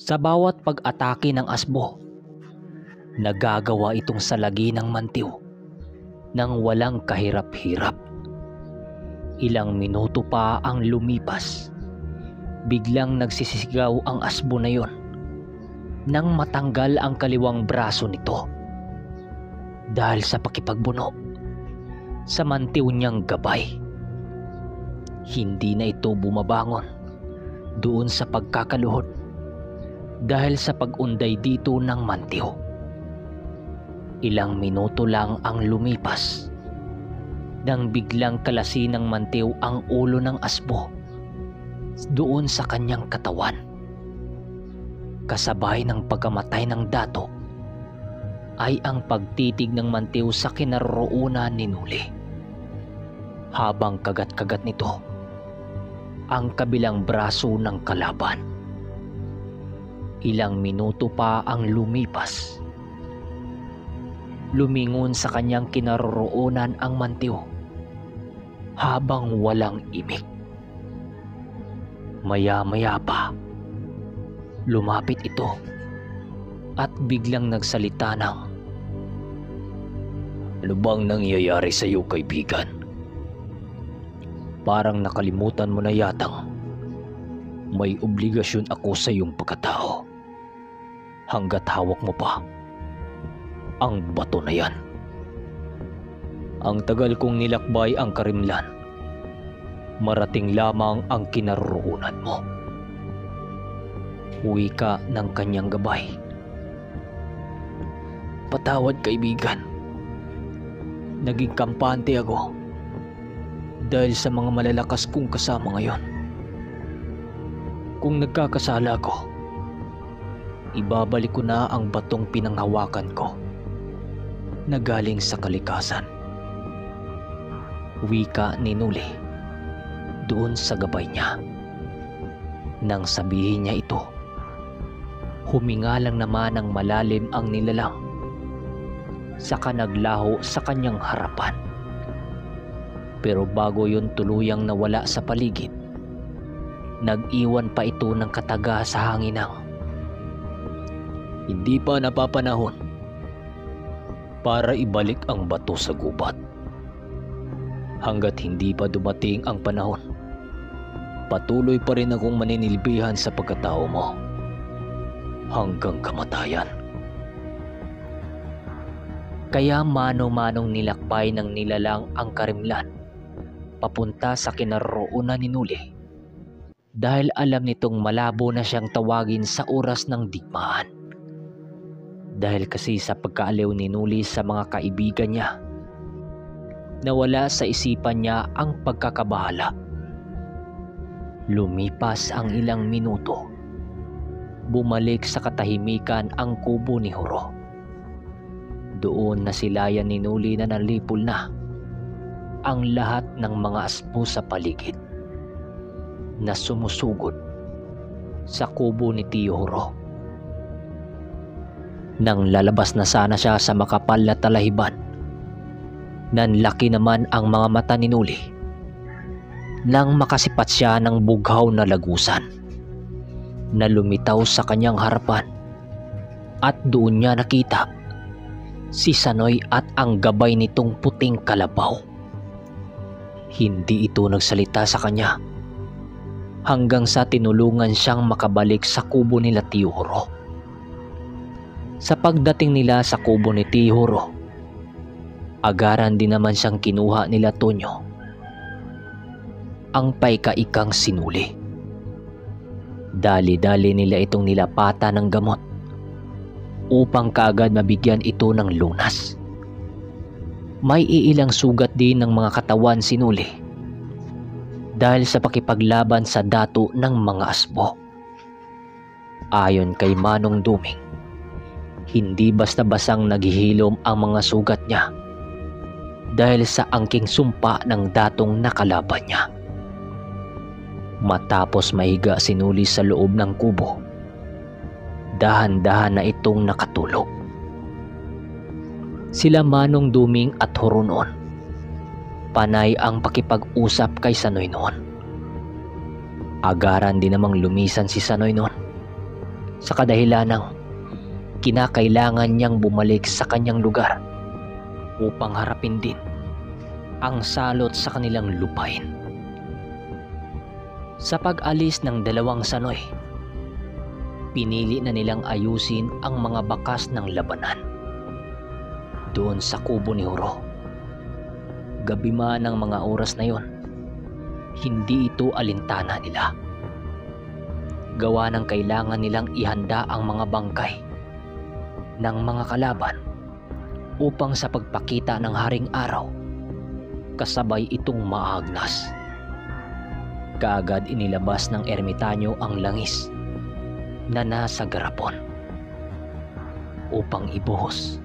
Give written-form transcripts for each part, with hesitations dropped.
Sa bawat pag-atake ng asbo, nagagawa itong salagi ng mantiw nang walang kahirap-hirap. Ilang minuto pa ang lumipas, biglang nagsisisigaw ang asbo na yon nang matanggal ang kaliwang braso nito dahil sa pakipagbuno sa mantiw niyang gabay. Hindi na ito bumabangon doon sa pagkakaluhod dahil sa pag-unday dito ng mantiw. Ilang minuto lang ang lumipas nang biglang kalasi ng mantiw ang ulo ng asbo doon sa kanyang katawan. Kasabay ng pagkamatay ng dato ay ang pagtitig ng mantiw sa kinaroroonan ni Nuli, habang kagat-kagat nito ang kabilang braso ng kalaban. Ilang minuto pa ang lumipas. Lumingon sa kanyang kinaroroonan ang mantiw habang walang imik. Maya-maya pa, lumapit ito at biglang nagsalita ng, "Ano bang nangyayari sa iyo, kaibigan? Parang nakalimutan mo na yatang may obligasyon ako sa iyong pagkatao hanggat hawak mo pa ang bato na yan. Ang tagal kong nilakbay ang Karimlan, marating lamang ang kinaroroonan mo." Wika ng kanyang gabay. "Patawad, kaibigan. Naging kampante ako dahil sa mga malalakas kong kasama ngayon. Kung nagkakasala ko, ibabalik ko na ang batong pinanghawakan ko na galing sa kalikasan." Wika ni Nuli doon sa gabay niya. Nang sabihin niya ito, huminga lang naman ng malalim ang nilalang, saka naglaho sa kanyang harapan. Pero bago yun tuluyang nawala sa paligid, nag-iwan pa ito ng kataga sa hanginang, "Hindi pa napapanahon para ibalik ang bato sa gubat. Hanggat hindi pa dumating ang panahon, patuloy pa rin akong maninilbihan sa pagkatao mo hanggang kamatayan." Kaya mano-manong nilakbay ng nilalang ang Karimlan papunta sa kinaroroonan ni Nuli, dahil alam nitong malabo na siyang tawagin sa oras ng digmaan. Dahil kasi sa pagkaaliw ni Nuli sa mga kaibigan niya, nawala sa isipan niya ang pagkakabahala. Lumipas ang ilang minuto, bumalik sa katahimikan ang kubo ni Horo. Doon nasilayan ni Nuli na nalipol na ang lahat ng mga asbo sa paligid na sumusugod sa kubo ni Tio Horo. Nang lalabas na sana siya sa makapal na talahiban, nanlaki naman ang mga mata ni Nuli nang makasipat siya ng bughaw na lagusan na lumitaw sa kanyang harapan, at doon niya nakita si Sanoy at ang gabay nitong puting kalabaw. Hindi ito nagsalita sa kanya hanggang sa tinulungan siyang makabalik sa kubo nila Tio Horo. Sa pagdating nila sa kubo ni Tio Horo, agaran din naman siyang kinuha nila Tonyo, ang paika-ikang sinuli. Dali-dali nila itong nilapata ng gamot upang kaagad mabigyan ito ng lunas. May iilang sugat din ng mga katawan si Nuli dahil sa pakipaglaban sa dato ng mga asbo. Ayon kay Manong Duming, hindi basta-basang naghihilom ang mga sugat niya dahil sa angking sumpa ng datong nakalaban niya. Matapos mahiga si Nuli sa loob ng kubo, dahan-dahan na itong nakatulog. Sila Manong Duming at Horo noon, panay ang pakipag-usap kay Sanoy noon. Agaran din namang lumisan si Sanoy noon sa kadahilanang kinakailangan niyang bumalik sa kanyang lugar upang harapin din ang salot sa kanilang lupain. Sa pag-alis ng dalawang sanoy, pinili na nilang ayusin ang mga bakas ng labanan doon sa kubo ni Horo. Gabi man ng mga oras na yon, hindi ito alintana nila. Gawa ng kailangan nilang ihanda ang mga bangkay ng mga kalaban upang sa pagpakita ng haring araw, kasabay itong maagnas. Kaagad inilabas ng ermitanyo ang langis na nasa garapon upang ibuhos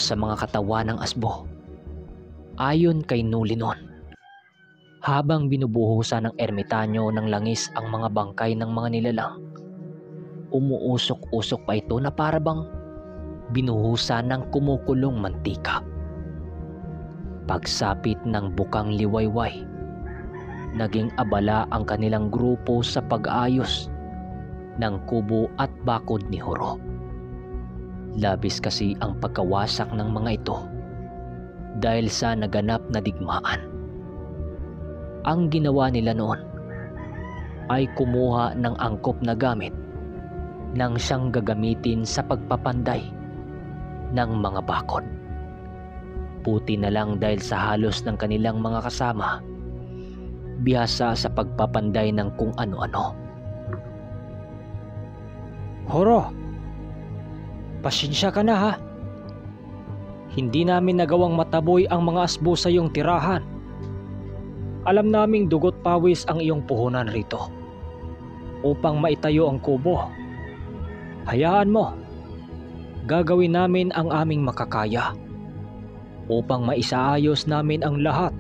sa mga katawan ng asbo. Ayon kay Nulinon, habang binubuhusan ng ermitanyo ng langis ang mga bangkay ng mga nilalang, umuusok-usok pa ito na parabang binuhusan ng kumukulong mantika. Pagsapit ng bukang liwayway, naging abala ang kanilang grupo sa pag-aayos ng kubo at bakod ni Horo. Labis kasi ang pagkawasak ng mga ito dahil sa naganap na digmaan. Ang ginawa nila noon ay kumuha ng angkop na gamit nang siyang gagamitin sa pagpapanday ng mga bakod. Buti na lang dahil sa halos ng kanilang mga kasama, bihasa sa pagpapanday ng kung ano-ano. Horo, pasensya ka na ha. Hindi namin nagawang mataboy ang mga asbo sa iyong tirahan. Alam naming dugot pawis ang iyong puhunan rito upang maitayo ang kubo. Hayaan mo, gagawin namin ang aming makakaya upang maisaayos namin ang lahat.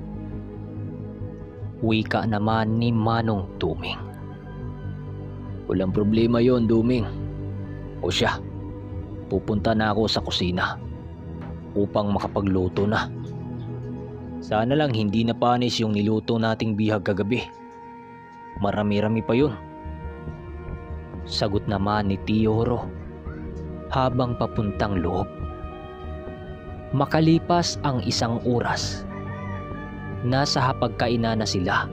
Wika naman ni Manong Duming. Walang problema yon, Duming. O siya, pupunta na ako sa kusina upang makapagluto na. Sana lang hindi na panis yung niluto nating bihag kagabi. Marami-rami pa yun. Sagot naman ni Tio Horo habang papuntang loob. Makalipas ang 1 oras, nasa hapagkainan na sila.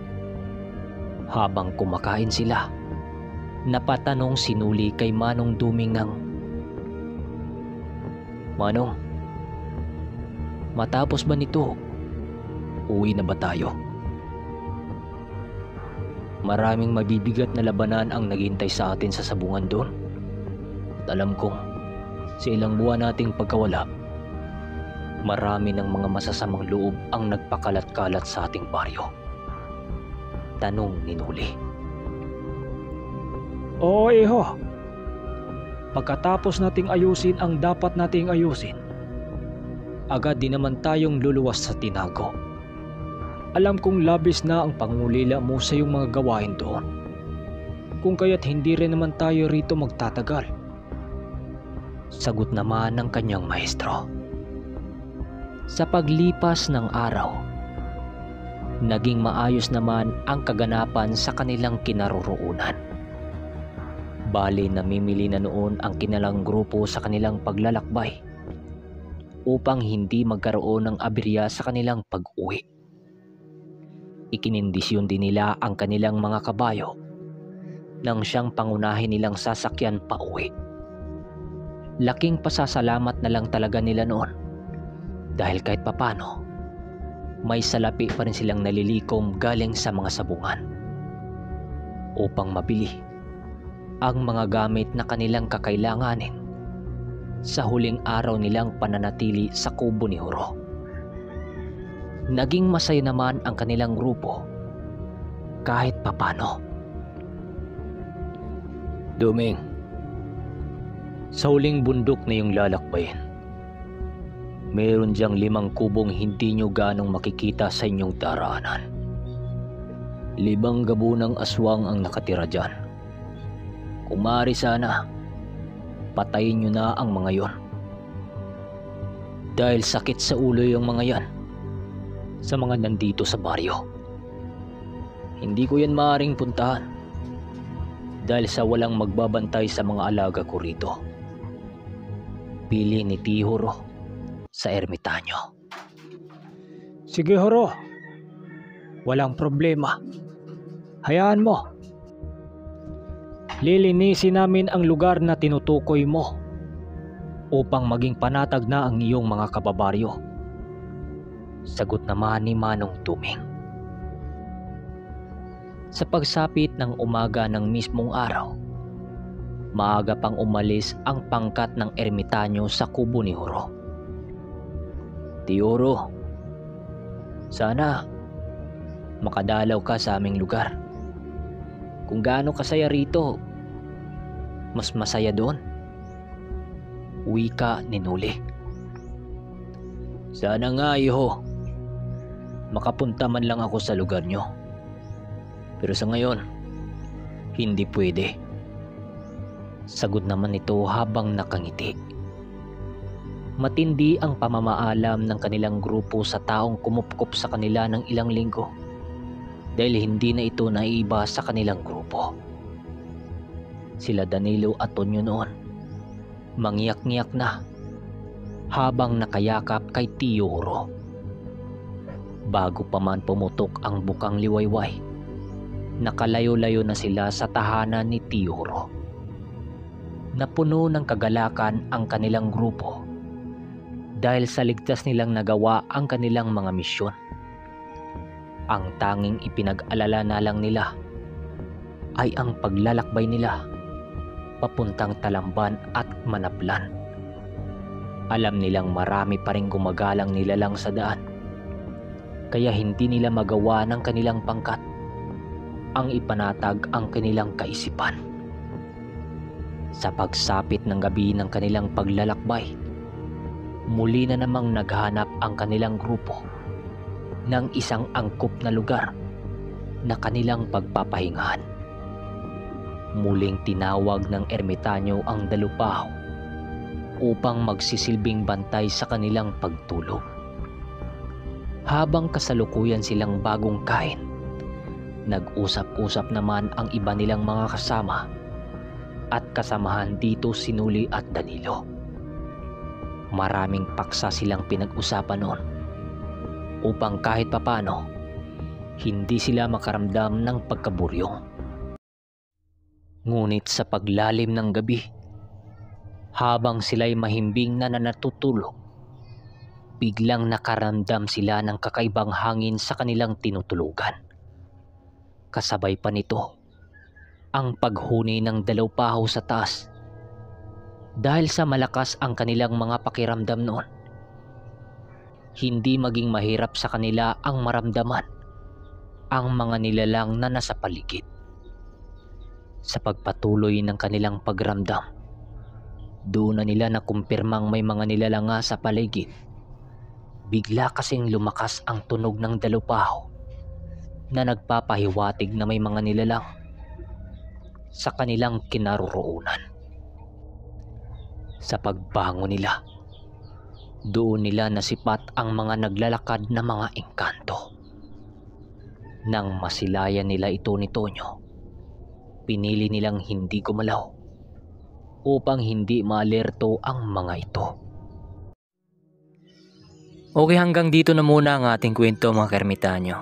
Habang kumakain sila, napatanong si Nuli kay Manong Duming ng, "Manong, matapos ba nito, uwi na ba tayo? Maraming mabibigat na labanan ang naghintay sa atin sa sabungan doon. At alam kong sa ilang buwan nating pagkawala, marami ng mga masasamang loob ang nagpakalat-kalat sa ating baryo." Tanong ni Nuli. Oo, Iho. Pagkatapos nating ayusin ang dapat nating ayusin, agad din naman tayong luluwas sa tinago. Alam kong labis na ang pangungulila mo sa iyong mga gawain doon. Kung kaya't hindi rin naman tayo rito magtatagal. Sagot naman ng kanyang maestro. Sa paglipas ng araw, naging maayos naman ang kaganapan sa kanilang kinaroroonan. Bali namimili na noon ang kinalang grupo sa kanilang paglalakbay upang hindi magkaroon ng aberya sa kanilang pag-uwi. Ikinindisyon din nila ang kanilang mga kabayo nang siyang pangunahin nilang sasakyan pa uwi. Laking pasasalamat na lang talaga nila noon dahil kahit papano may salapi pa rin silang nalilikom galing sa mga sabungan upang mabili ang mga gamit na kanilang kakailanganin sa huling araw nilang pananatili sa kubo ni Horo. Naging masaya naman ang kanilang grupo kahit papano. Duming, sa huling bundok na yung lalakbayin, meron diyang 5 kubong hindi nyo ganong makikita sa inyong daraanan. 5 gabunang aswang ang nakatira dyan. Kung maaari sana, patayin nyo na ang mga yon. Dahil sakit sa ulo yung mga yan sa mga nandito sa baryo. Hindi ko yan maaaring puntahan dahil sa walang magbabantay sa mga alaga ko rito. Pili ni Tihuro sa ermitanyo. Sige Horo, walang problema. Hayaan mo. Lilinisin namin ang lugar na tinutukoy mo upang maging panatag na ang iyong mga kababaryo. Sagot naman ni Manong Tuming. Sa pagsapit ng umaga ng mismong araw, maaga pang umalis ang pangkat ng ermitanyo sa kubo ni Horo. Tihuro, sana makadalaw ka sa aming lugar. Kung gaano kasaya rito, mas masaya doon. Wika ni Nuli. Sana nga, iho. Makapunta man lang ako sa lugar nyo. Pero sa ngayon, hindi pwede. Sagot naman ito habang nakangiti. Matindi ang pamamaalam ng kanilang grupo sa taong kumupkup sa kanila ng ilang linggo dahil hindi na ito naiiba sa kanilang grupo. Sila Danilo at Tonyo noon, mangiyak-ngiyak na habang nakayakap kay Tihuro. Bago pa man pumutok ang bukang liwayway, nakalayo-layo na sila sa tahanan ni Tihuro. Napuno ng kagalakan ang kanilang grupo dahil sa ligtas nilang nagawa ang kanilang mga misyon. Ang tanging ipinag-alala na lang nila ay ang paglalakbay nila papuntang Talamban at Manaplan. Alam nilang marami pa ring gumagalang nilalang sa daan, kaya hindi nila magawa ng kanilang pangkat ang ipanatag ang kanilang kaisipan. Sa pagsapit ng gabi ng kanilang paglalakbay, muli na namang naghanap ang kanilang grupo ng isang angkop na lugar na kanilang pagpapahingahan. Muling tinawag ng ermitanyo ang dalupahaw upang magsisilbing bantay sa kanilang pagtulog. Habang kasalukuyan silang bagong kain, nag-usap-usap naman ang iba nilang mga kasama at kasamahan dito si Nuli at Danilo. Maraming paksa silang pinag-usapan noon upang kahit papano hindi sila makaramdam ng pagkaburyong. Ngunit sa paglalim ng gabi, habang sila'y mahimbing na natutulog, biglang nakaramdam sila ng kakaibang hangin sa kanilang tinutulugan. Kasabay pa nito ang paghuni ng dalupahaw sa taas. Dahil sa malakas ang kanilang mga pakiramdam noon, hindi maging mahirap sa kanila ang maramdaman ang mga nilalang na nasa paligid. Sa pagpatuloy ng kanilang pagramdam, doon na nila nakumpirmang may mga nilalang nga sa paligid. Bigla kasing lumakas ang tunog ng dalupahaw na nagpapahiwatig na may mga nilalang sa kanilang kinaroroonan. Sa pagbangon nila, doon nila nasipat ang mga naglalakad na mga engkanto. Nang masilayan nila ito ni Tonyo, pinili nilang hindi gumalaw upang hindi maalerto ang mga ito. Okay, hanggang dito na muna ang ating kwento mga kaermitanyo.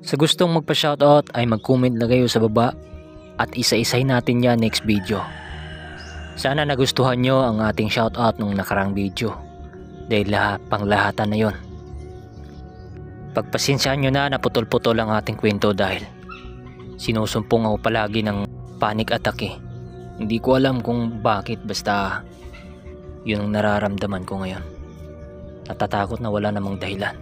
Sa gustong magpa-shoutout ay mag-comment na kayo sa baba at isa-isay natin yan next video. Sana nagustuhan nyo ang ating shoutout nung nakarang video dahil panglahatan na yon. Pagpasensyaan nyo na naputol-putol ang ating kwento dahil sinusumpong ako palagi ng panic attack eh. Hindi ko alam kung bakit, basta yun ang nararamdaman ko ngayon. Natatakot na wala namang dahilan.